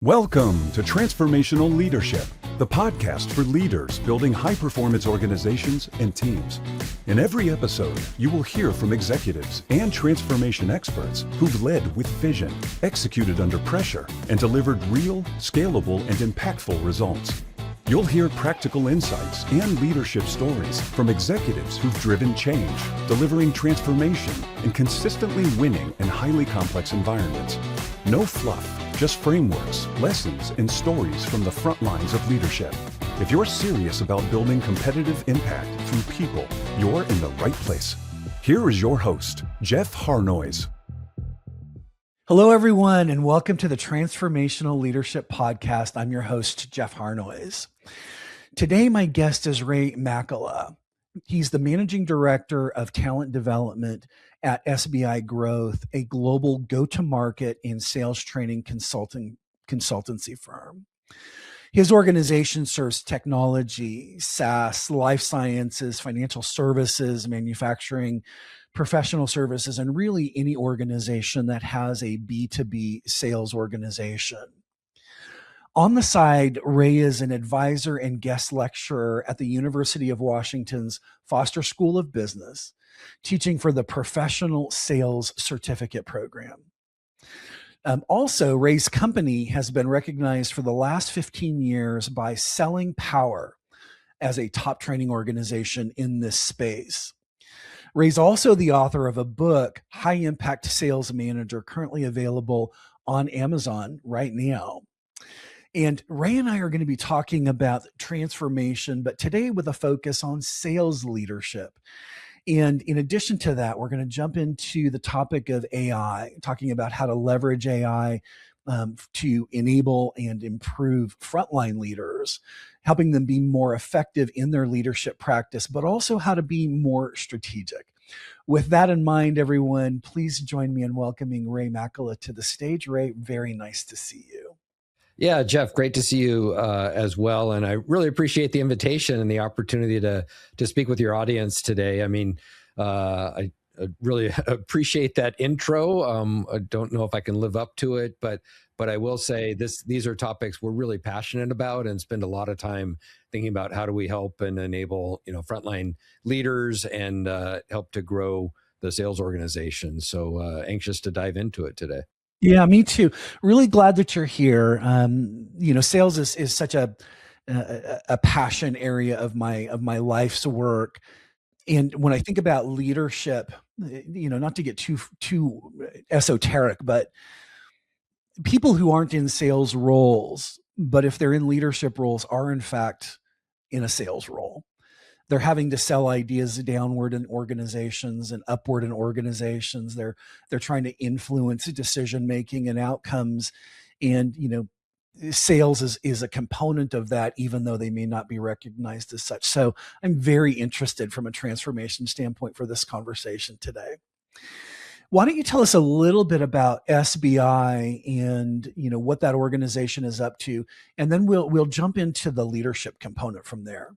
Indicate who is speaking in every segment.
Speaker 1: Welcome to Transformational Leadership, the podcast for leaders building high-performance organizations and teams. In every episode, you will hear from executives and transformation experts who've led with vision, executed under pressure, and delivered real, scalable, and impactful results. You'll hear practical insights and leadership stories from executives who've driven change, delivering transformation, and consistently winning in highly complex environments. No fluff, just frameworks, lessons, and stories from the front lines of leadership. If you're serious about building competitive impact through people, you're in the right place. Here is your host, Jeff Harnois.
Speaker 2: Hello, everyone, and welcome to the Transformational Leadership Podcast. I'm your host, Jeff Harnois. Today, my guest is Ray Makela. He's the Managing Director of Talent Development at SBI Growth, a global go-to-market and sales training consultancy firm. His organization serves technology, SaaS, life sciences, financial services, manufacturing, professional services, and really any organization that has a B2B sales organization. On the side, Ray is an advisor and guest lecturer at the University of Washington's Foster School of Business, teaching for the Professional Sales Certificate Program. Also, Ray's company has been recognized for the last 15 years by Selling Power as a top training organization in this space. Ray's also the author of a book, High Impact Sales Manager, currently available on Amazon right now. And Ray and I are going to be talking about transformation, but today with a focus on sales leadership. And in addition to that, we're going to jump into the topic of AI, talking about how to leverage AI to enable and improve frontline leaders, helping them be more effective in their leadership practice, but also how to be more strategic. With that in mind, everyone, please join me in welcoming Ray Makela to the stage. Ray, very nice to see you.
Speaker 3: Yeah, Jeff, great to see you as well. And I really appreciate the invitation and the opportunity to speak with your audience today. I mean, I really appreciate that intro. I don't know if I can live up to it, but I will say these are topics we're really passionate about and spend a lot of time thinking about how do we help and enable, frontline leaders and help to grow the sales organization. So anxious to dive into it today.
Speaker 2: Yeah, me too. Really glad that you're here. Sales is such a passion area of my life's work. And when I think about leadership, not to get too esoteric, but people who aren't in sales roles, but if they're in leadership roles, are in fact in a sales role. They're having to sell ideas downward in organizations and upward in organizations. They're trying to influence decision making and outcomes. And sales is a component of that, even though they may not be recognized as such. So I'm very interested from a transformation standpoint for this conversation today. Why don't you tell us a little bit about SBI and what that organization is up to, and then we'll jump into the leadership component from there.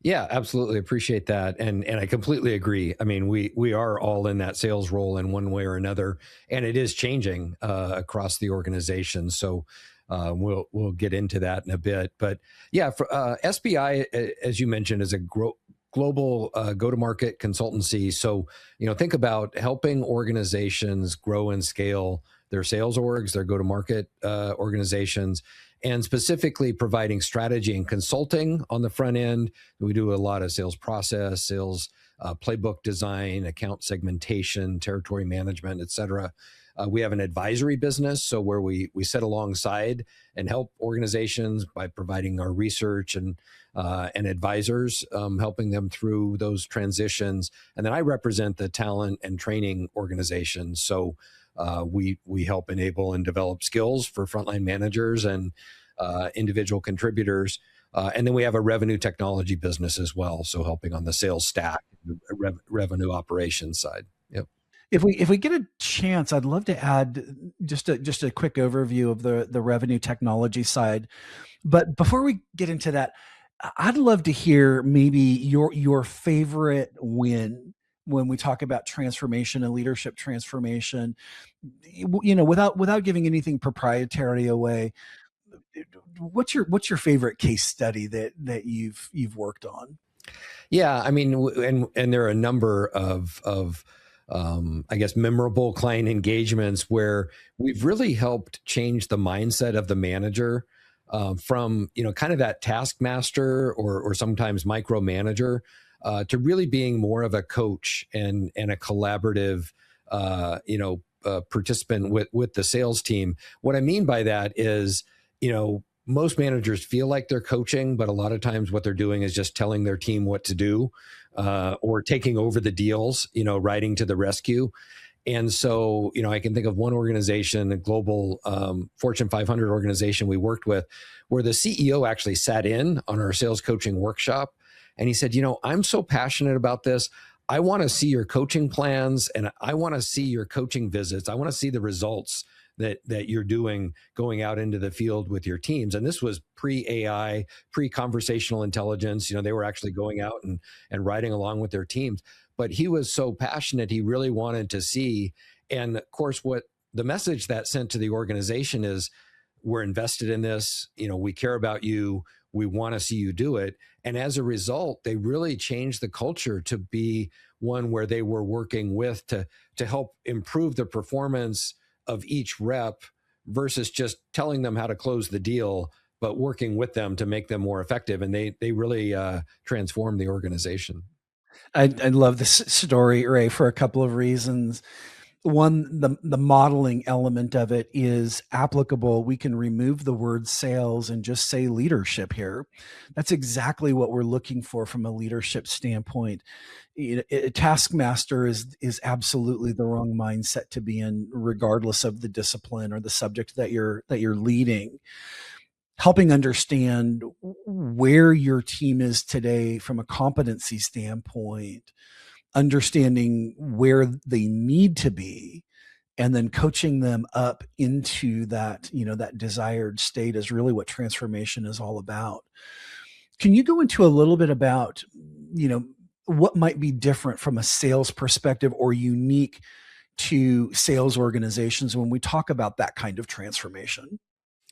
Speaker 3: Yeah, absolutely. Appreciate that. And I completely agree. I mean, we are all in that sales role in one way or another, and it is changing across the organization. So we'll get into that in a bit. But yeah, for, SBI, as you mentioned, is a global go-to-market consultancy. So, think about helping organizations grow and scale their sales orgs, their go-to-market organizations, and specifically providing strategy and consulting on the front end. We do a lot of sales process, sales playbook design, account segmentation, territory management, et cetera. We have an advisory business, so where we sit alongside and help organizations by providing our research and advisors, helping them through those transitions. And then I represent the talent and training organizations. So we help enable and develop skills for frontline managers and individual contributors. And then we have a revenue technology business as well. So helping on the sales stack, revenue operations side. Yep.
Speaker 2: If we get a chance, I'd love to add just a quick overview of the revenue technology side. But before we get into that, I'd love to hear maybe your favorite win when we talk about transformation and leadership transformation. Without giving anything proprietary away, what's your favorite case study that you've worked on?
Speaker 3: Yeah, I mean, and there are a number of I guess memorable client engagements where we've really helped change the mindset of the manager from kind of that taskmaster or sometimes micromanager to really being more of a coach and a collaborative participant with the sales team. What I mean by that is, most managers feel like they're coaching, but a lot of times what they're doing is just telling their team what to do or taking over the deals, riding to the rescue. And so, I can think of one organization, a global Fortune 500 organization we worked with, where the CEO actually sat in on our sales coaching workshop. And he said, I'm so passionate about this. I want to see your coaching plans and I want to see your coaching visits. I want to see the results that you're doing going out into the field with your teams. And this was pre-AI, pre-conversational intelligence. They were actually going out and riding along with their teams. But he was so passionate, he really wanted to see. And of course, what the message that sent to the organization is, we're invested in this, we care about you, we want to see you do it. And as a result, they really changed the culture to be one where they were working with to help improve the performance of each rep versus just telling them how to close the deal, but working with them to make them more effective. And they really transformed the organization.
Speaker 2: I love this story, Ray, for a couple of reasons. One, the modeling element of it is applicable. We can remove the word sales and just say leadership here. That's exactly what we're looking for from a leadership standpoint. A taskmaster is absolutely the wrong mindset to be in, regardless of the discipline or the subject that you're leading. Helping understand where your team is today from a competency standpoint, understanding where they need to be, and then coaching them up into that, that desired state is really what transformation is all about. Can you go into a little bit about, what might be different from a sales perspective or unique to sales organizations when we talk about that kind of transformation?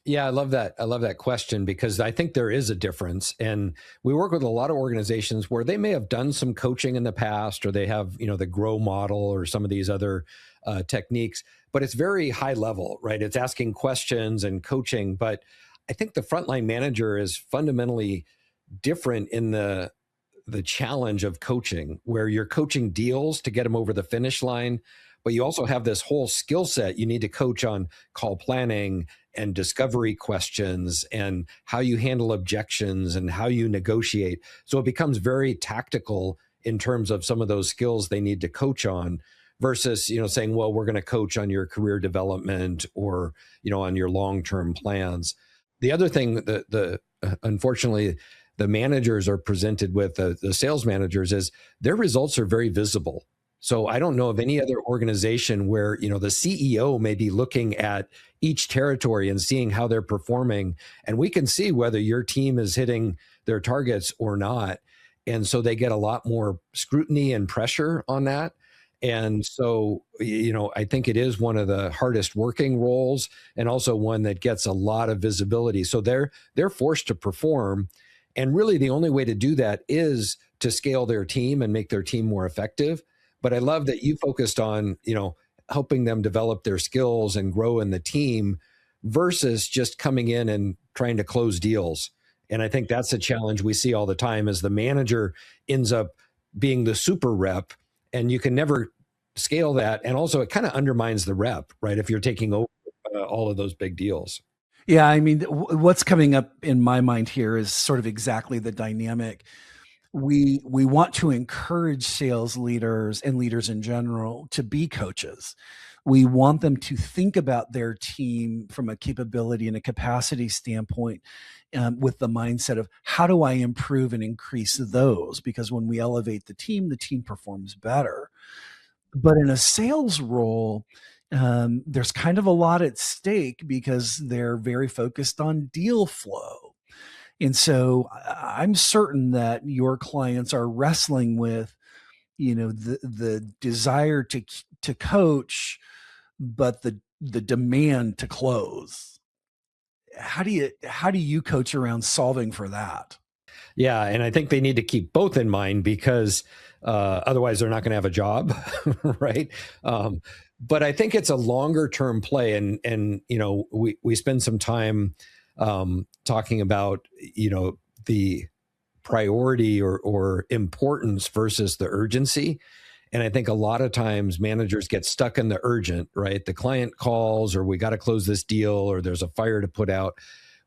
Speaker 3: Yeah, I love that. I love that question because I think there is a difference. And we work with a lot of organizations where they may have done some coaching in the past, or they have, the grow model or some of these other techniques, but it's very high level, right? It's asking questions and coaching. But I think the frontline manager is fundamentally different in the challenge of coaching, where you're coaching deals to get them over the finish line, but you also have this whole skill set you need to coach on call planning and discovery questions and how you handle objections and how you negotiate. So it becomes very tactical in terms of some of those skills they need to coach on versus, saying, well, we're going to coach on your career development or, on your long-term plans. The other thing that unfortunately, the managers are presented with, the sales managers, is their results are very visible. So I don't know of any other organization where, the CEO may be looking at each territory and seeing how they're performing. And we can see whether your team is hitting their targets or not. And so they get a lot more scrutiny and pressure on that. And so, I think it is one of the hardest working roles and also one that gets a lot of visibility. So they're forced to perform. And really the only way to do that is to scale their team and make their team more effective. But I love that you focused on, helping them develop their skills and grow in the team versus just coming in and trying to close deals. And I think that's a challenge we see all the time, as the manager ends up being the super rep, and you can never scale that. And also it kind of undermines the rep, right? If you're taking over all of those big deals.
Speaker 2: Yeah, I mean, what's coming up in my mind here is sort of exactly the dynamic. We want to encourage sales leaders and leaders in general to be coaches. We want them to think about their team from a capability and a capacity standpoint, with the mindset of, how do I improve and increase those? Because when we elevate the team performs better. But in a sales role, there's kind of a lot at stake because they're very focused on deal flow. And so I'm certain that your clients are wrestling with, the desire to coach, but the demand to close. how do you coach around solving for that?
Speaker 3: Yeah, and I think they need to keep both in mind because otherwise they're not going to have a job, right? Um, but I think it's a longer term play, and we spend some time talking about the priority or importance versus the urgency. And I think a lot of times managers get stuck in the urgent, right? The client calls, or we got to close this deal, or there's a fire to put out.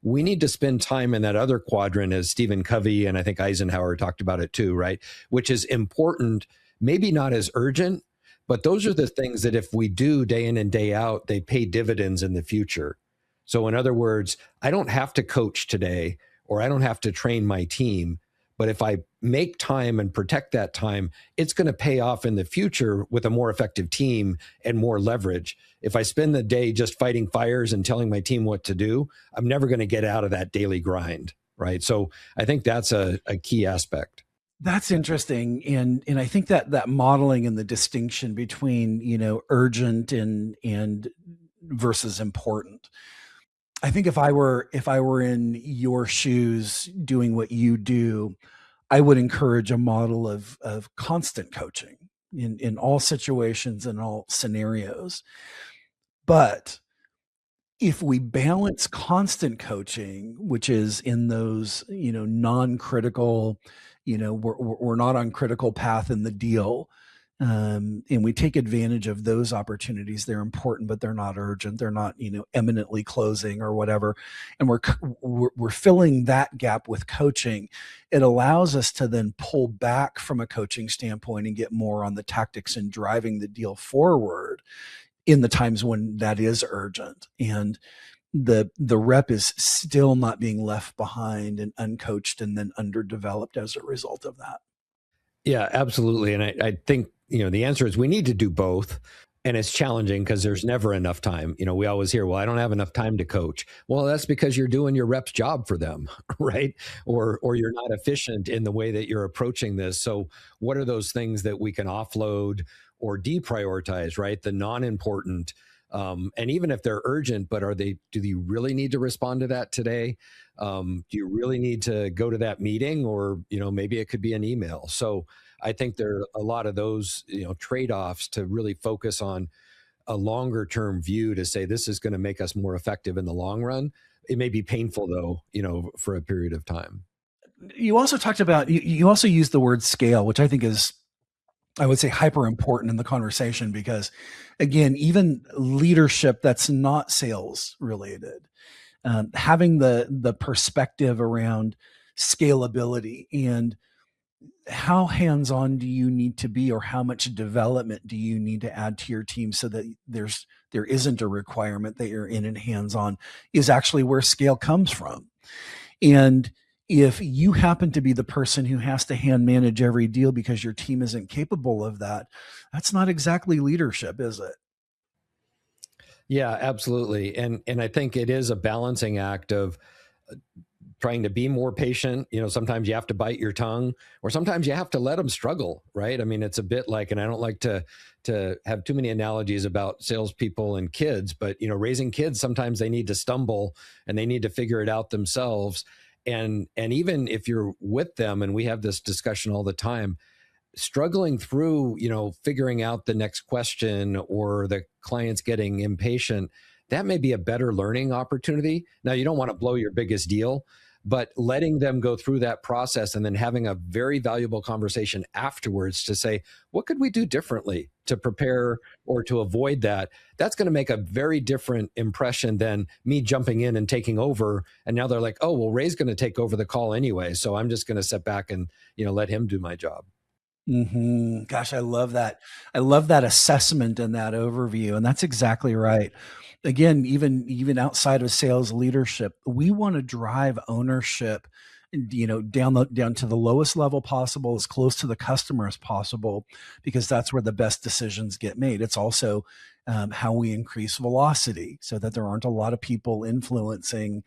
Speaker 3: We need to spend time in that other quadrant, as Stephen Covey and I think Eisenhower talked about it too, right? Which is important, maybe not as urgent, but those are the things that if we do day in and day out, they pay dividends in the future. So, in other words, I don't have to coach today, or I don't have to train my team. But if I make time and protect that time, it's going to pay off in the future with a more effective team and more leverage. If I spend the day just fighting fires and telling my team what to do, I'm never going to get out of that daily grind, right? So I think that's a key aspect.
Speaker 2: That's interesting, and I think that modeling and the distinction between urgent and versus important. I think if I were in your shoes doing what you do, I would encourage a model of constant coaching in all situations and all scenarios. But if we balance constant coaching, which is in those, non-critical, we're not on critical path in the deal, and we take advantage of those opportunities. They're important, but they're not urgent. They're not, eminently closing or whatever. And we're filling that gap with coaching. It allows us to then pull back from a coaching standpoint and get more on the tactics and driving the deal forward in the times when that is urgent. And the rep is still not being left behind and uncoached and then underdeveloped as a result of that.
Speaker 3: Yeah, absolutely. And I think, the answer is we need to do both. And it's challenging because there's never enough time. We always hear, well, I don't have enough time to coach. Well, that's because you're doing your rep's job for them, right? Or you're not efficient in the way that you're approaching this. So what are those things that we can offload or deprioritize, right? The non-important. And even if they're urgent, but do you really need to respond to that today? Do you really need to go to that meeting, or, maybe it could be an email. So I think there are a lot of those, trade-offs to really focus on a longer term view to say this is going to make us more effective in the long run. It may be painful though, for a period of time.
Speaker 2: You also talked about, you also used the word scale, which I think is, I would say, hyper important in the conversation, because again, even leadership that's not sales related, having the perspective around scalability and how hands-on do you need to be, or how much development do you need to add to your team so that there isn't a requirement that you're in and hands-on, is actually where scale comes from. And if you happen to be the person who has to hand manage every deal because your team isn't capable of that, that's not exactly leadership, is it?
Speaker 3: Yeah, absolutely. And I think it is a balancing act of trying to be more patient. Sometimes you have to bite your tongue, or sometimes you have to let them struggle, right? I mean, it's a bit like, and I don't like to have too many analogies about salespeople and kids, but raising kids, sometimes they need to stumble and they need to figure it out themselves. And even if you're with them, and we have this discussion all the time, struggling through, figuring out the next question, or the client's getting impatient, that may be a better learning opportunity. Now, you don't want to blow your biggest deal, but letting them go through that process and then having a very valuable conversation afterwards to say, what could we do differently to prepare or to avoid that? That's going to make a very different impression than me jumping in and taking over. And now they're like, oh, well, Ray's going to take over the call anyway, so I'm just going to sit back and, let him do my job.
Speaker 2: Gosh, I love that. I love that assessment and that overview. And that's exactly right. Again, even outside of sales leadership, we want to drive ownership, down to the lowest level possible, as close to the customer as possible, because that's where the best decisions get made. It's also how we increase velocity so that there aren't a lot of people influencing,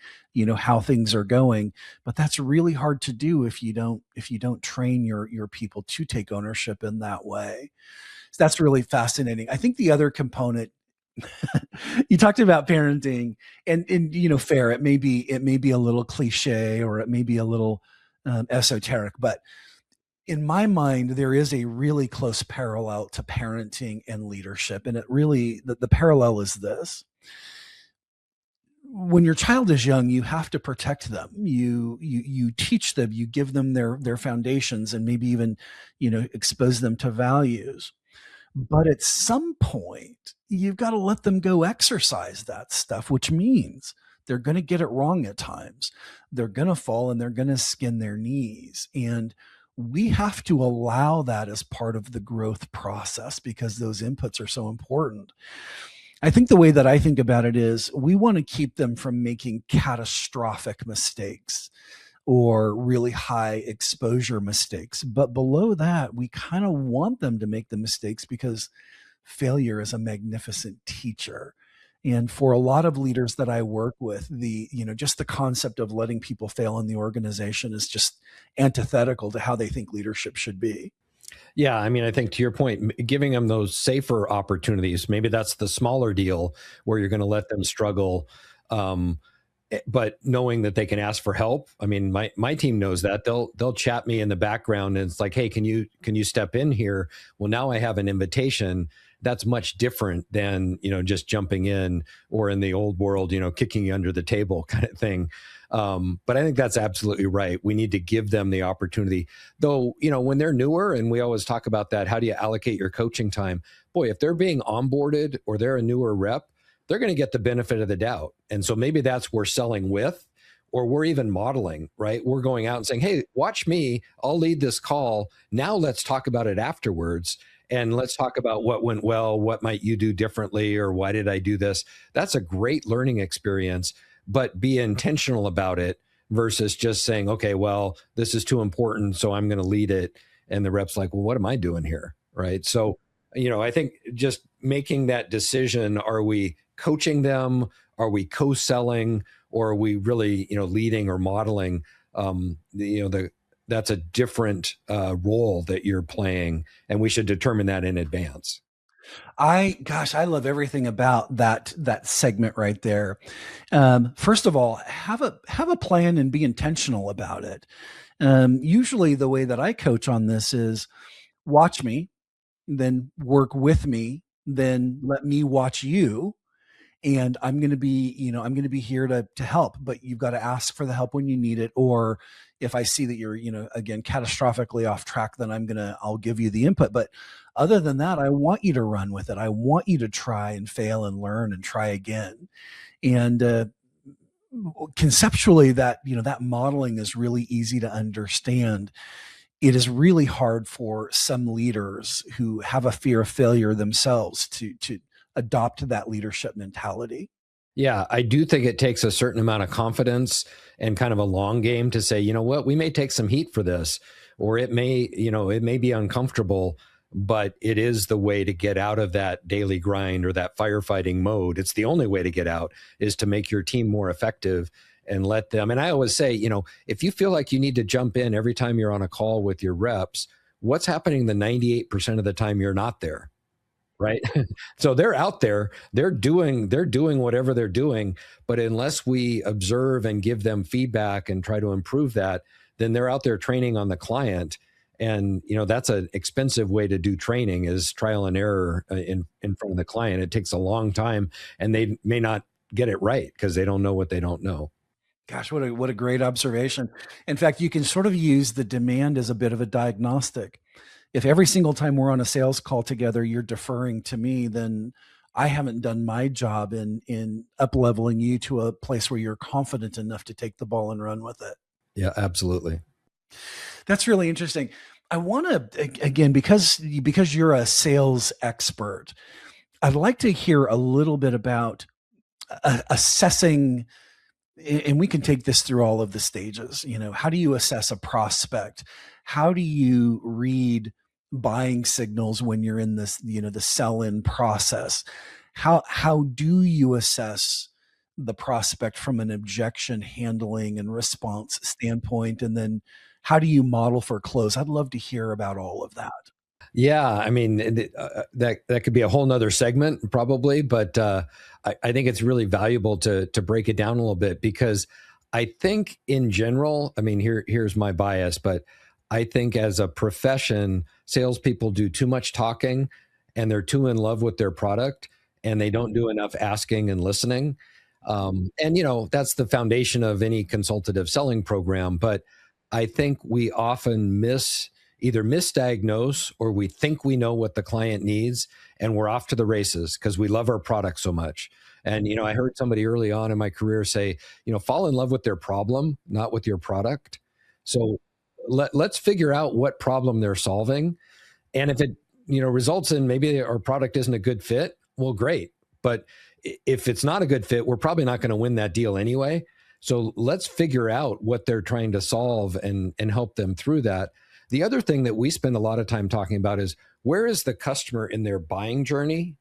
Speaker 2: how things are going. But that's really hard to do if you don't train your people to take ownership in that way. So that's really fascinating. I think the other component You talked about parenting, and fair. It may be a little cliche, or it may be a little esoteric, but in my mind, there is a really close parallel to parenting and leadership, and the parallel is this: when your child is young, you have to protect them. You teach them, you give them their foundations, and maybe even expose them to values. But at some point, you've got to let them go exercise that stuff, which means they're going to get it wrong at times. They're going to fall and they're going to skin their knees. And we have to allow that as part of the growth process because those inputs are so important. I think the way that I think about it is we want to keep them from making catastrophic mistakes or really high exposure mistakes. But below that, we kind of want them to make the mistakes because failure is a magnificent teacher. And for a lot of leaders that I work with, just the concept of letting people fail in the organization is just antithetical to how they think leadership should be.
Speaker 3: Yeah, I mean, I think to your point, giving them those safer opportunities, maybe that's the smaller deal where you're going to let them struggle. But knowing that they can ask for help. I mean, my team knows that they'll chat me in the background and it's like, hey, can you step in here? Well, now I have an invitation. That's much different than, just jumping in, or in the old world, kicking you under the table kind of thing. But I think that's absolutely right. We need to give them the opportunity, though, when they're newer, and we always talk about that. How do you allocate your coaching time? Boy, if they're being onboarded or they're a newer rep, they're going to get the benefit of the doubt. And so maybe that's we're selling with, or we're even modeling, right? We're going out and saying, hey, watch me, I'll lead this call. Now let's talk about it afterwards. And let's talk about what went well, what might you do differently, or why did I do this? That's a great learning experience, but be intentional about it versus just saying, okay, well, this is too important, so I'm going to lead it. And the rep's like, well, what am I doing here? Right. So, I think just making that decision, are we coaching them? Are we co-selling? Or are we really, leading or modeling? That's a different role that you're playing, and we should determine that in advance.
Speaker 2: I love everything about that segment right there. First of all, have a plan and be intentional about it. Usually, the way that I coach on this is watch me, then work with me, then let me watch you. And I'm going to be here to help, but you've got to ask for the help when you need it. Or if I see that you're, again, catastrophically off track, then I'll give you the input. But other than that, I want you to run with it. I want you to try and fail and learn and try again. And conceptually, that modeling is really easy to understand. It is really hard for some leaders who have a fear of failure themselves to adopt that leadership mentality.
Speaker 3: Yeah, I do think it takes a certain amount of confidence and kind of a long game to say, you know what, we may take some heat for this, or it may be uncomfortable, but it is the way to get out of that daily grind or that firefighting mode. It's the only way to get out, is to make your team more effective and let them. And I always say, if you feel like you need to jump in every time you're on a call with your reps, what's happening the 98% of the time you're not there? Right. So they're out there, they're doing whatever they're doing. But unless we observe and give them feedback and try to improve that, then they're out there training on the client. And, that's an expensive way to do training, is trial and error in front of the client. It takes a long time, and they may not get it right because they don't know what they don't know.
Speaker 2: Gosh, what a great observation. In fact, you can sort of use the demand as a bit of a diagnostic. If every single time we're on a sales call together, you're deferring to me, then I haven't done my job in up-leveling you to a place where you're confident enough to take the ball and run with it.
Speaker 3: Yeah, absolutely.
Speaker 2: That's really interesting. I want to, again, because you're a sales expert, I'd like to hear a little bit about assessing, and we can take this through all of the stages. How do you assess a prospect? How do you read buying signals when you're in this, the sell-in process? How do you assess the prospect from an objection handling and response standpoint? And then how do you model for close? I'd love to hear about all of that.
Speaker 3: Yeah, I mean that could be a whole nother segment probably, but I think it's really valuable to break it down a little bit because I think in general, I mean here's my bias, but I think as a profession, salespeople do too much talking, and they're too in love with their product, and they don't do enough asking and listening. And that's the foundation of any consultative selling program. But I think we often either misdiagnose or we think we know what the client needs and we're off to the races because we love our product so much. And I heard somebody early on in my career say, fall in love with their problem, not with your product. So let's figure out what problem they're solving. And if it results in maybe our product isn't a good fit, well, great. But if it's not a good fit, we're probably not going to win that deal anyway. So let's figure out what they're trying to solve and help them through that. The other thing that we spend a lot of time talking about is where is the customer in their buying journey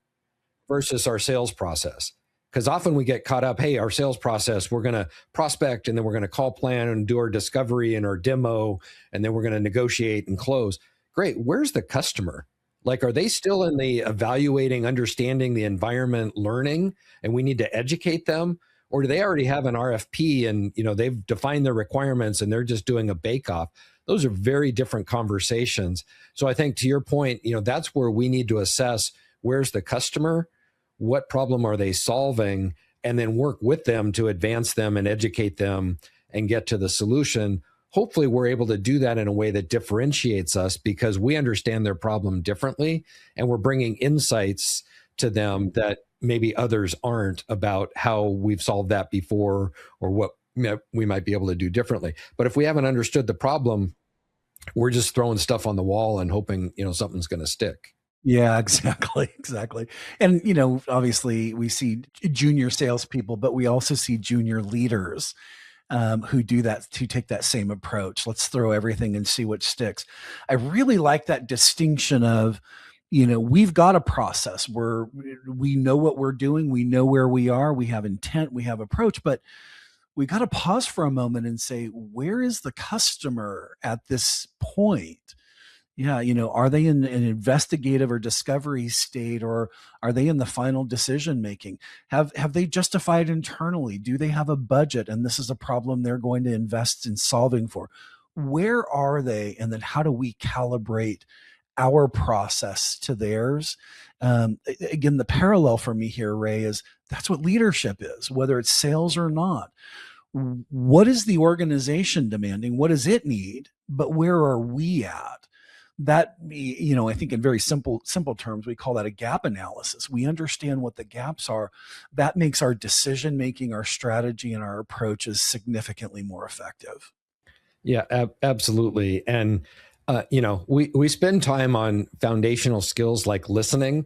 Speaker 3: versus our sales process? Because often we get caught up, hey, our sales process, we're going to prospect and then we're going to call plan and do our discovery and our demo, and then we're going to negotiate and close. Great. Where's the customer? Like, are they still in the evaluating, understanding the environment, learning, and we need to educate them? Or do they already have an RFP and they've defined their requirements and they're just doing a bake-off? Those are very different conversations. So I think to your point, that's where we need to assess where's the customer, what problem are they solving, and then work with them to advance them and educate them and get to the solution. Hopefully we're able to do that in a way that differentiates us because we understand their problem differently and we're bringing insights to them that maybe others aren't about how we've solved that before or what we might be able to do differently. But if we haven't understood the problem, we're just throwing stuff on the wall and hoping, something's going to stick.
Speaker 2: Yeah, exactly. Exactly. And, obviously we see junior salespeople, but we also see junior leaders who do that, to take that same approach. Let's throw everything and see what sticks. I really like that distinction of, we've got a process where we know what we're doing. We know where we are. We have intent, we have approach, but we got to pause for a moment and say, where is the customer at this point? Yeah, are they in an investigative or discovery state, or are they in the final decision making? Have they justified internally? Do they have a budget and this is a problem they're going to invest in solving for? Where are they? And then how do we calibrate our process to theirs? Again, the parallel for me here, Ray, is that's what leadership is, whether it's sales or not. What is the organization demanding? What does it need? But where are we at? That, I think in very simple terms, we call that a gap analysis. We understand what the gaps are. That makes our decision making, our strategy, and our approaches significantly more effective.
Speaker 3: Yeah, absolutely. And we spend time on foundational skills like listening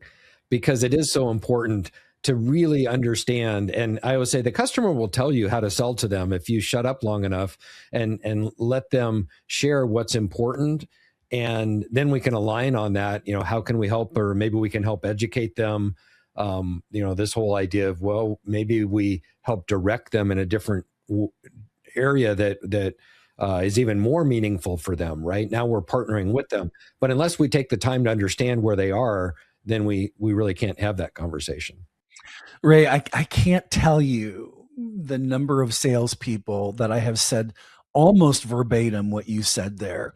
Speaker 3: because it is so important to really understand. And I always say the customer will tell you how to sell to them if you shut up long enough and let them share what's important. And then we can align on that. How can we help, or maybe we can help educate them. This whole idea of, well, maybe we help direct them in a different area that is even more meaningful for them. Right now, we're partnering with them, but unless we take the time to understand where they are, then we really can't have that conversation.
Speaker 2: Ray, I can't tell you the number of salespeople that I have said almost verbatim what you said there.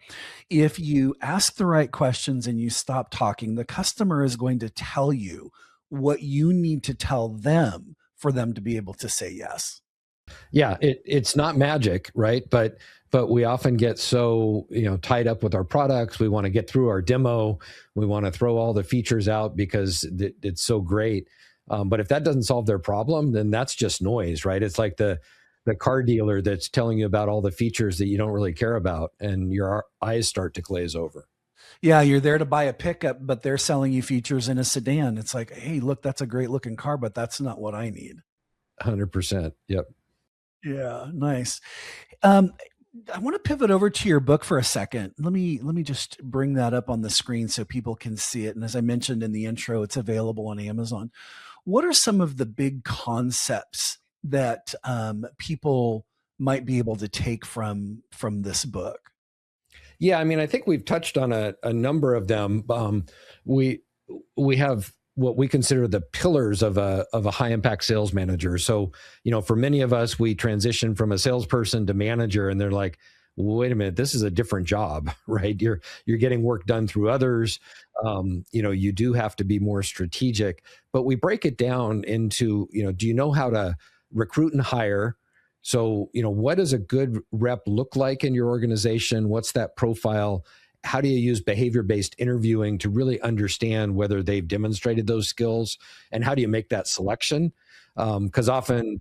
Speaker 2: If you ask the right questions and you stop talking, the customer is going to tell you what you need to tell them for them to be able to say yes.
Speaker 3: Yeah, it's not magic, right? But we often get so tied up with our products. We want to get through our demo. We want to throw all the features out because it's so great. But if that doesn't solve their problem, then that's just noise, right? It's like the car dealer that's telling you about all the features that you don't really care about, and your eyes start to glaze over.
Speaker 2: Yeah, you're there to buy a pickup, but they're selling you features in a sedan. It's like, hey, look, that's a great looking car, but that's not what I need.
Speaker 3: 100%. Yep.
Speaker 2: Yeah, nice. I want to pivot over to your book for a second. Let me just bring that up on the screen so people can see it. And as I mentioned in the intro, it's available on Amazon. What are some of the big concepts that people might be able to take from this book?
Speaker 3: Yeah, I mean, I think we've touched on a number of them. We we have what we consider the pillars of a high impact sales manager. So, for many of us, we transition from a salesperson to manager, and they're like, wait a minute, this is a different job, right? You're getting work done through others. You do have to be more strategic, but we break it down into, do you know how to recruit and hire? So, what does a good rep look like in your organization? What's that profile? How do you use behavior-based interviewing to really understand whether they've demonstrated those skills? And how do you make that selection? Because often,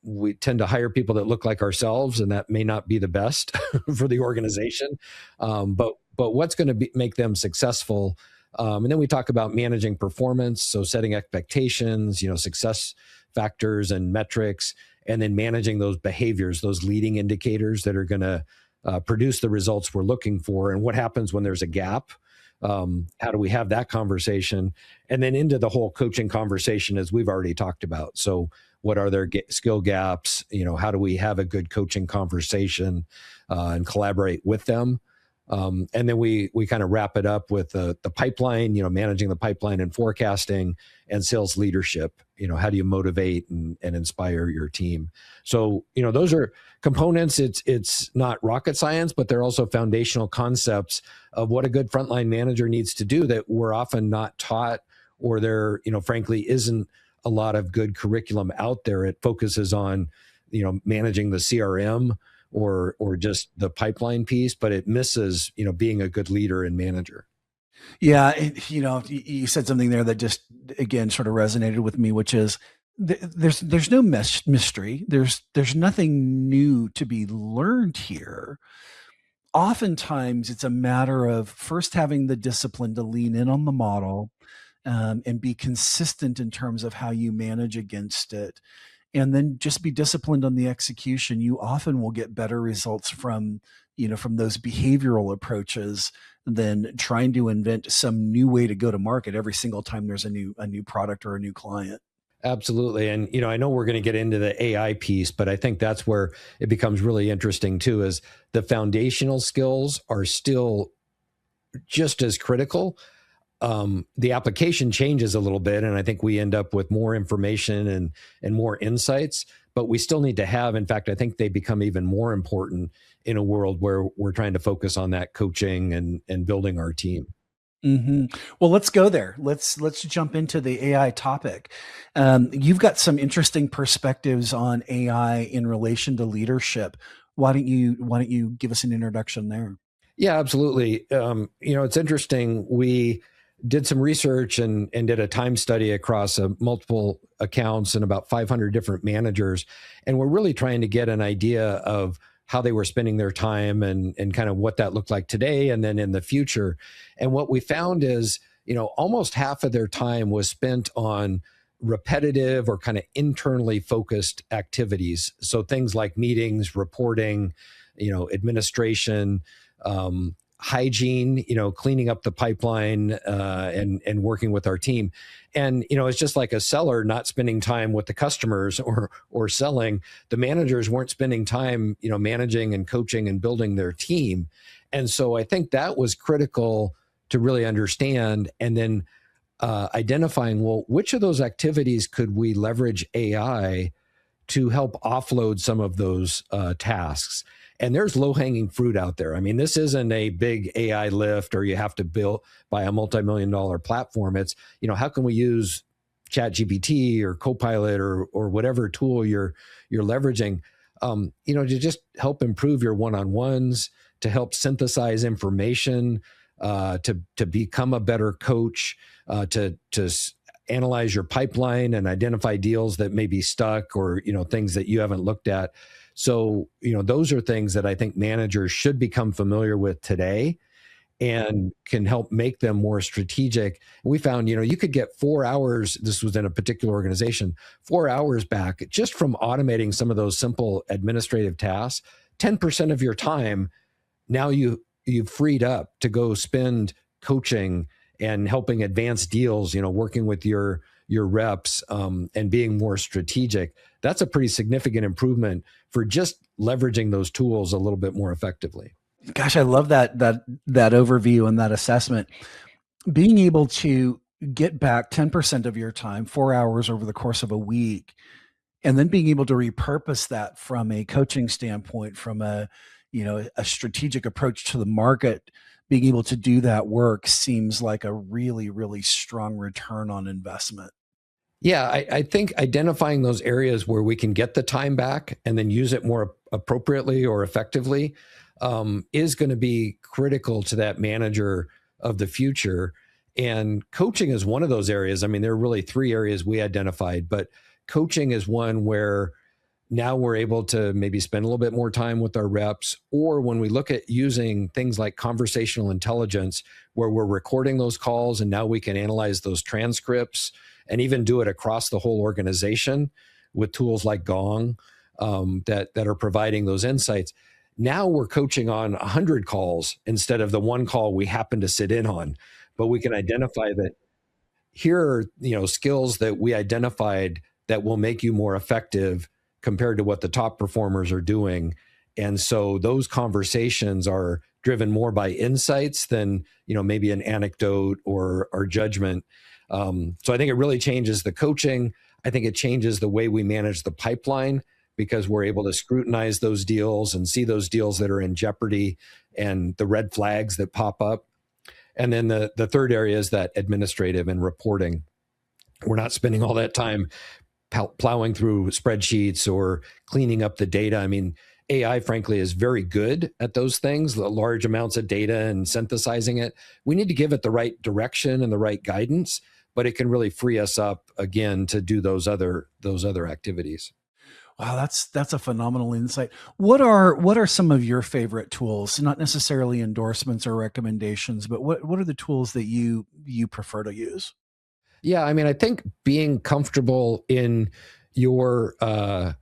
Speaker 3: we tend to hire people that look like ourselves, and that may not be the best for the organization. But what's going to make them successful? And then we talk about managing performance, so setting expectations, success factors and metrics, and then managing those behaviors, those leading indicators that are going to produce the results we're looking for. And what happens when there's a gap? How do we have that conversation? And then into the whole coaching conversation, as we've already talked about. So what are their skill gaps? How do we have a good coaching conversation and collaborate with them? And then we kind of wrap it up with the pipeline, managing the pipeline and forecasting, and sales leadership. How do you motivate and inspire your team? So, those are components. It's not rocket science, but they're also foundational concepts of what a good frontline manager needs to do that we're often not taught, or there, frankly, isn't a lot of good curriculum out there. It focuses on, managing the CRM or just the pipeline piece, but it misses, being a good leader and manager.
Speaker 2: Yeah, you said something there that just again sort of resonated with me, which is there's no mystery. There's nothing new to be learned here. Oftentimes, it's a matter of first having the discipline to lean in on the model, and be consistent in terms of how you manage against it, and then just be disciplined on the execution. You often will get better results from those behavioral approaches than trying to invent some new way to go to market every single time there's a new product or a new client.
Speaker 3: Absolutely. And, I know we're going to get into the AI piece, but I think that's where it becomes really interesting too, is the foundational skills are still just as critical. The application changes a little bit, and I think we end up with more information and more insights, but we still need to have, in fact, I think they become even more important in a world where we're trying to focus on that coaching and building our team.
Speaker 2: Mm-hmm. Well, let's go there. Let's jump into the AI topic. You've got some interesting perspectives on AI in relation to leadership. Why don't you give us an introduction there?
Speaker 3: Yeah, absolutely. It's interesting. We did some research and did a time study across multiple accounts and about 500 different managers. And we're really trying to get an idea of how they were spending their time and kind of what that looked like today and then in the future. And what we found is, almost half of their time was spent on repetitive or kind of internally focused activities. So things like meetings, reporting, administration, hygiene, cleaning up the pipeline, and working with our team. And, it's just like a seller not spending time with the customers or selling. The managers weren't spending time, managing and coaching and building their team. And so I think that was critical to really understand. And then identifying, well, which of those activities could we leverage AI to help offload some of those tasks? And there's low-hanging fruit out there. I mean, this isn't a big AI lift or you have to buy a multi-million-dollar platform. It's, how can we use ChatGPT or Copilot or whatever tool you're leveraging, to just help improve your one-on-ones, to help synthesize information, to become a better coach, to analyze your pipeline and identify deals that may be stuck or, things that you haven't looked at. So, those are things that I think managers should become familiar with today and can help make them more strategic. We found, you could get 4 hours, this was in a particular organization, 4 hours back just from automating some of those simple administrative tasks. 10% of your time, now you've freed up to go spend coaching and helping advance deals, working with your reps, and being more strategic. That's a pretty significant improvement for just leveraging those tools a little bit more effectively.
Speaker 2: Gosh, I love that overview and that assessment. Being able to get back 10% of your time, 4 hours over the course of a week, and then being able to repurpose that from a coaching standpoint, from a strategic approach to the market, being able to do that work seems like a really, really strong return on investment.
Speaker 3: Yeah, I think identifying those areas where we can get the time back and then use it more appropriately or effectively is going to be critical to that manager of the future. And coaching is one of those areas. I mean, there are really three areas we identified, but coaching is one where now we're able to maybe spend a little bit more time with our reps, or when we look at using things like conversational intelligence, where we're recording those calls and now we can analyze those transcripts and even do it across the whole organization with tools like Gong that are providing those insights. Now we're coaching on 100 calls instead of the one call we happen to sit in on, but we can identify that here are skills that we identified that will make you more effective compared to what the top performers are doing. And so those conversations are driven more by insights than maybe an anecdote or judgment. So I think it really changes the coaching. I think it changes the way we manage the pipeline, because we're able to scrutinize those deals and see those deals that are in jeopardy and the red flags that pop up. And then the third area is that administrative and reporting. We're not spending all that time plowing through spreadsheets or cleaning up the data. I mean, AI, frankly, is very good at those things, the large amounts of data and synthesizing it. We need to give it the right direction and the right guidance, but it can really free us up again to do those other activities.
Speaker 2: Wow, that's a phenomenal insight. What are some of your favorite tools? Not necessarily endorsements or recommendations, but what are the tools that you prefer to use?
Speaker 3: Yeah, I mean, I think being comfortable in your AI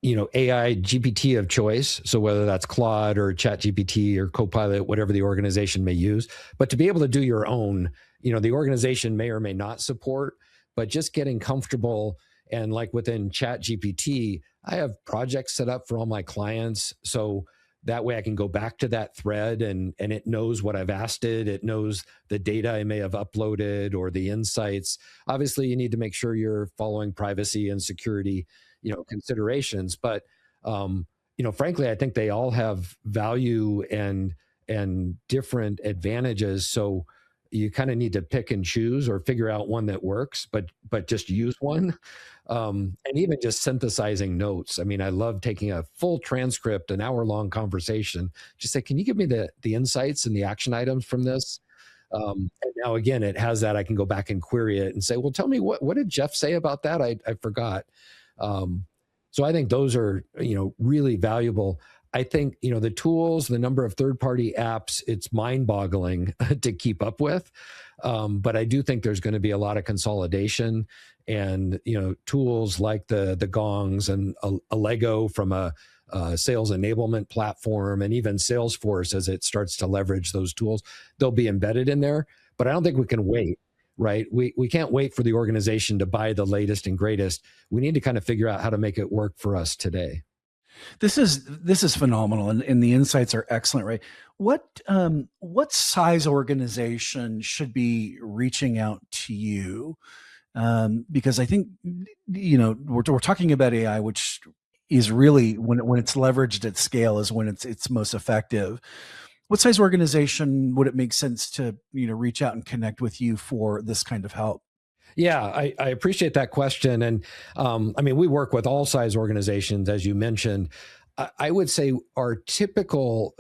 Speaker 3: GPT of choice, so whether that's Claude or Chat GPT or Copilot, whatever the organization may use, but to be able to do your own, the organization may or may not support, but just getting comfortable. And like within Chat GPT, I have projects set up for all my clients, so that way I can go back to that thread and it knows what I've asked it. It knows the data I may have uploaded or the insights. Obviously, you need to make sure you're following privacy and security, considerations. But, frankly, I think they all have value and different advantages. So you kind of need to pick and choose or figure out one that works, but just use one. And even just synthesizing notes. I mean, I love taking a full transcript, an hour-long conversation, just say, can you give me the insights and the action items from this? And now, again, it has that. I can go back and query it and say, well, tell me, what did Jeff say about that? I forgot. So I think those are, really valuable. I think, the tools, the number of third-party apps, it's mind-boggling to keep up with. But I do think there's going to be a lot of consolidation, and, tools like the Gongs and a Lego from a sales enablement platform, and even Salesforce, as it starts to leverage those tools, they'll be embedded in there. But I don't think we can wait. Right? We can't wait for the organization to buy the latest and greatest. We need to kind of figure out how to make it work for us today.
Speaker 2: This is phenomenal, and the insights are excellent, right? What size organization should be reaching out to you? Because I think we're talking about AI, which is really when it's leveraged at scale is when it's most effective. What size organization would it make sense to reach out and connect with you for this kind of help?
Speaker 3: Yeah, I appreciate that question. And I mean, we work with all size organizations, as you mentioned. I would say our typical,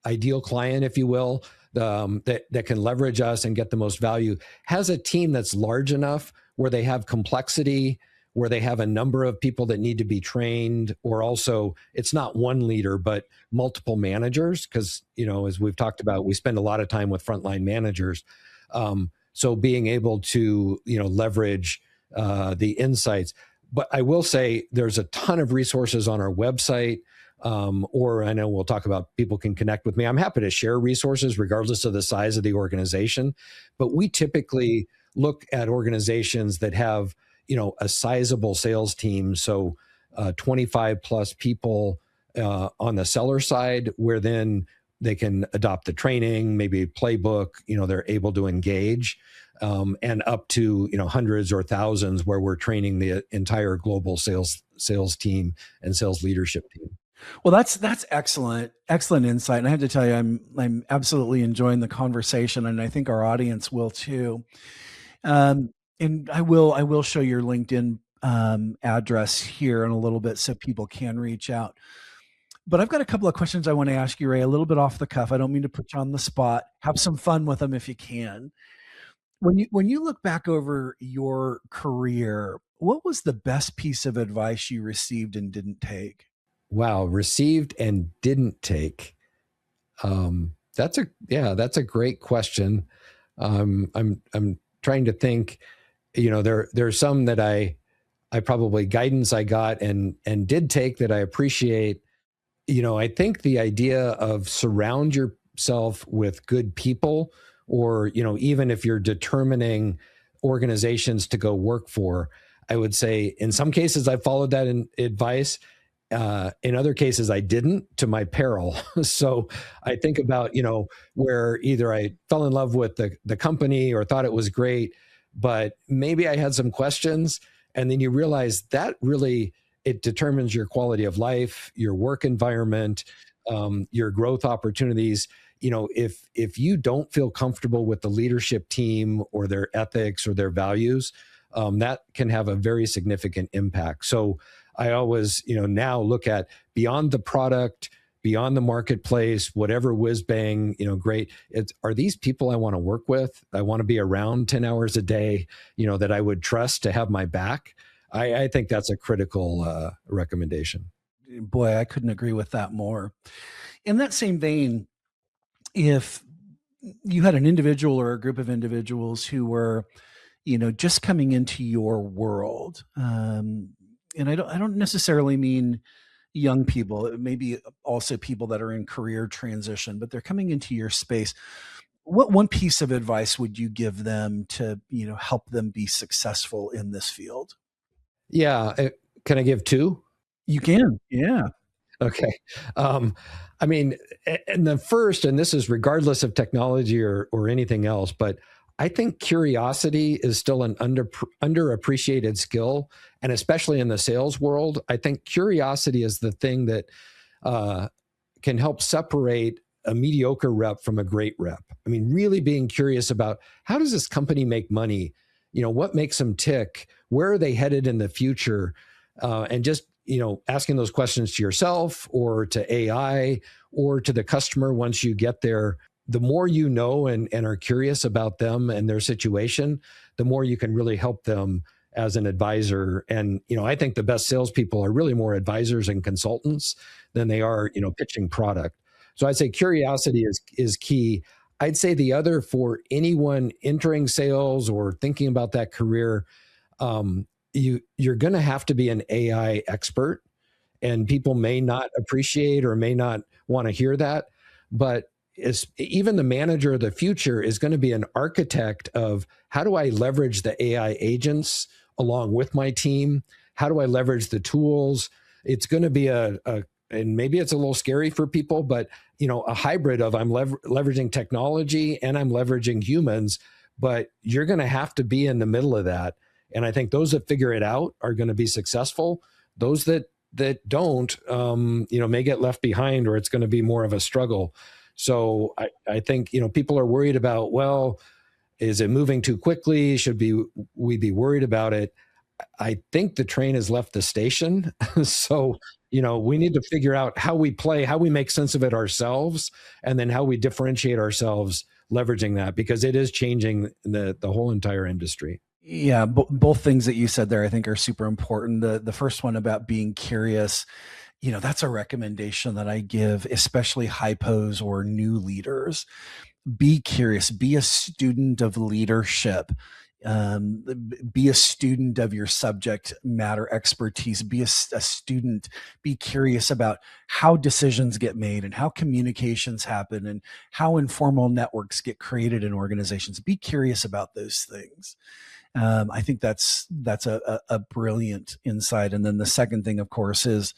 Speaker 3: ideal client, if you will, that can leverage us and get the most value, has a team that's large enough where they have complexity, where they have a number of people that need to be trained, or also it's not one leader, but multiple managers. Because, as we've talked about, we spend a lot of time with frontline managers. So being able to, leverage the insights. But I will say there's a ton of resources on our website, or I know we'll talk about people can connect with me. I'm happy to share resources regardless of the size of the organization. But we typically look at organizations that have, a sizable sales team. So 25 plus people on the seller side, where then they can adopt the training, maybe playbook, they're able to engage, and up to, hundreds or thousands where we're training the entire global sales team and sales leadership team.
Speaker 2: Well, that's excellent insight. And I have to tell you, I'm absolutely enjoying the conversation, and I think our audience will too. And I will show your LinkedIn address here in a little bit so people can reach out. But I've got a couple of questions I want to ask you, Ray, a little bit off the cuff. I don't mean to put you on the spot. Have some fun with them if you can. When you look back over your career, what was the best piece of advice you received and didn't take?
Speaker 3: Wow, received and didn't take. That's a great question. I'm trying to think. There's some that I probably guidance I got and did take that I appreciate. I think the idea of surround yourself with good people, or, even if you're determining organizations to go work for, I would say in some cases I followed that advice. In other cases I didn't, to my peril. So I think about, where either I fell in love with the company or thought it was great, but maybe I had some questions, and then you realize that really, it determines your quality of life, your work environment, your growth opportunities. If you don't feel comfortable with the leadership team or their ethics or their values, that can have a very significant impact. So I always, now look at beyond the product, beyond the marketplace, whatever whiz bang, great. Are these people I want to work with? I want to be around 10 hours a day, that I would trust to have my back. I think that's a critical recommendation.
Speaker 2: Boy, I couldn't agree with that more. In that same vein, if you had an individual or a group of individuals who were, just coming into your world, and I don't necessarily mean young people, it may be also people that are in career transition, but they're coming into your space. What one piece of advice would you give them to, help them be successful in this field?
Speaker 3: Yeah. Can I give two?
Speaker 2: You can. Yeah.
Speaker 3: Okay. I mean, and the first, and this is regardless of technology or anything else, but I think curiosity is still an underappreciated skill. And especially in the sales world, I think curiosity is the thing that can help separate a mediocre rep from a great rep. I mean, really being curious about, how does this company make money? What makes them tick? Where are they headed in the future? And just, asking those questions to yourself or to AI or to the customer once you get there. The more you know and are curious about them and their situation, the more you can really help them as an advisor. And, I think the best salespeople are really more advisors and consultants than they are, pitching product. So I'd say curiosity is key. I'd say the other, for anyone entering sales or thinking about that career, you're going to have to be an AI expert, and people may not appreciate or may not want to hear that. But even the manager of the future is going to be an architect of, how do I leverage the AI agents along with my team? How do I leverage the tools? It's going to be and maybe it's a little scary for people, but a hybrid of, I'm leveraging technology and I'm leveraging humans, but you're going to have to be in the middle of that. And I think those that figure it out are going to be successful. Those that don't, may get left behind, or it's going to be more of a struggle. So I think, people are worried about, well, is it moving too quickly? Should we be worried about it? I think the train has left the station. So, we need to figure out how we play, how we make sense of it ourselves, and then how we differentiate ourselves leveraging that, because it is changing the whole entire industry.
Speaker 2: Yeah, both things that you said there, I think, are super important. The first one about being curious, that's a recommendation that I give, especially hypos or new leaders. Be curious, be a student of leadership, be a student of your subject matter expertise, be a student, be curious about how decisions get made and how communications happen and how informal networks get created in organizations. Be curious about those things. I think that's a brilliant insight. And then the second thing, of course, is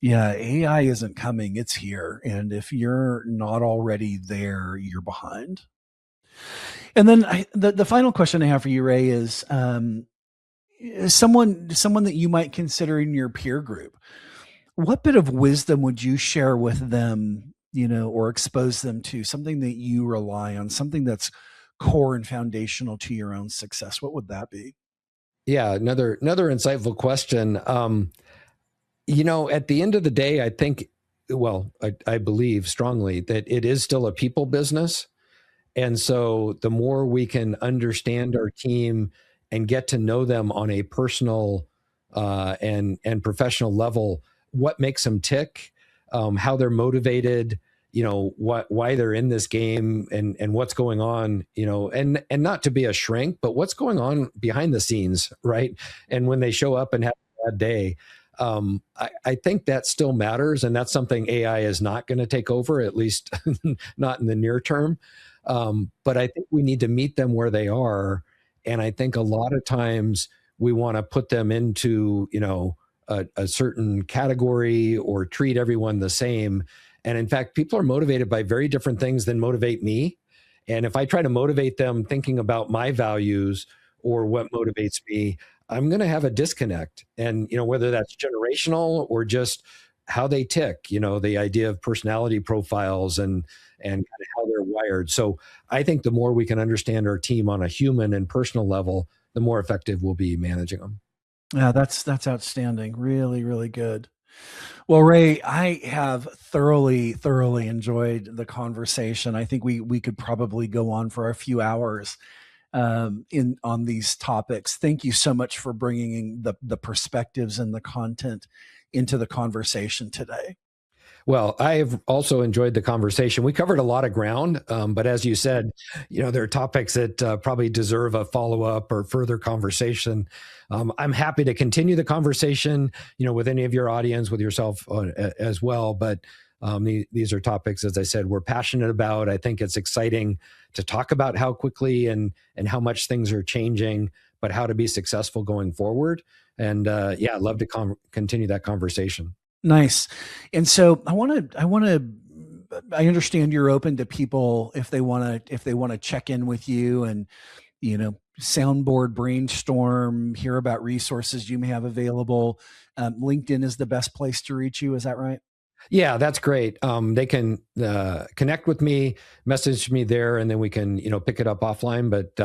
Speaker 2: AI isn't coming; it's here. And if you're not already there, you're behind. And then the final question I have for you, Ray, is someone that you might consider in your peer group. What bit of wisdom would you share with them, or expose them to something that you rely on, something that's core and foundational to your own success? What would that be?
Speaker 3: Yeah, another insightful question. At the end of the day, I think, I believe strongly that it is still a people business. And so the more we can understand our team and get to know them on a personal and professional level, what makes them tick, how they're motivated, why they're in this game, and what's going on, and not to be a shrink, but what's going on behind the scenes, right? And when they show up and have a bad day, I think that still matters, and that's something AI is not going to take over, at least not in the near term. But I think we need to meet them where they are, and I think a lot of times we want to put them into a certain category or treat everyone the same. And in fact, people are motivated by very different things than motivate me. And if I try to motivate them thinking about my values or what motivates me, I'm going to have a disconnect. And, whether that's generational or just how they tick, the idea of personality profiles and kind of how they're wired. So I think the more we can understand our team on a human and personal level, the more effective we'll be managing them.
Speaker 2: Yeah, that's outstanding. Really, really good. Well, Ray, I have thoroughly enjoyed the conversation. I think we could probably go on for a few hours on these topics. Thank you so much for bringing the perspectives and the content into the conversation today.
Speaker 3: Well, I've also enjoyed the conversation. We covered a lot of ground, but as you said, there are topics that probably deserve a follow-up or further conversation. I'm happy to continue the conversation, with any of your audience, with yourself as well. But these are topics, as I said, we're passionate about. I think it's exciting to talk about how quickly and how much things are changing, but how to be successful going forward. And I'd love to continue that conversation.
Speaker 2: Nice. And so I understand you're open to people if they want to check in with you and, soundboard, brainstorm, hear about resources you may have available. LinkedIn is the best place to reach you. Is that right?
Speaker 3: Yeah, that's great. They can connect with me, message me there, and then we can, pick it up offline. But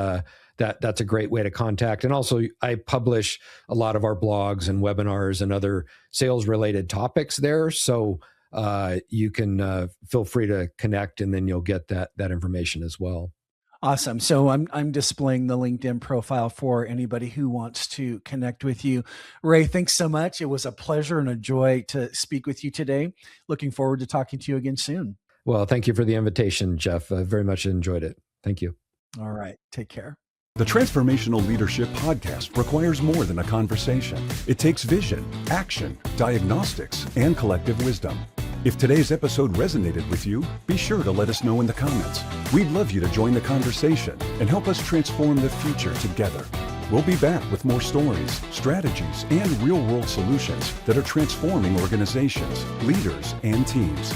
Speaker 3: that's a great way to contact. And also, I publish a lot of our blogs and webinars and other sales-related topics there. So you can feel free to connect, and then you'll get that information as well.
Speaker 2: Awesome. So I'm displaying the LinkedIn profile for anybody who wants to connect with you. Ray, thanks so much. It was a pleasure and a joy to speak with you today. Looking forward to talking to you again soon.
Speaker 3: Well, thank you for the invitation, Jeff. I very much enjoyed it. Thank you.
Speaker 2: All right. Take care.
Speaker 1: The Transformational Leadership Podcast requires more than a conversation. It takes vision, action, diagnostics, and collective wisdom. If today's episode resonated with you, be sure to let us know in the comments. We'd love you to join the conversation and help us transform the future together. We'll be back with more stories, strategies, and real-world solutions that are transforming organizations, leaders, and teams.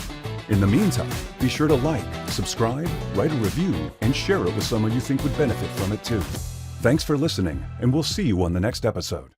Speaker 1: In the meantime, be sure to like, subscribe, write a review, and share it with someone you think would benefit from it too. Thanks for listening, and we'll see you on the next episode.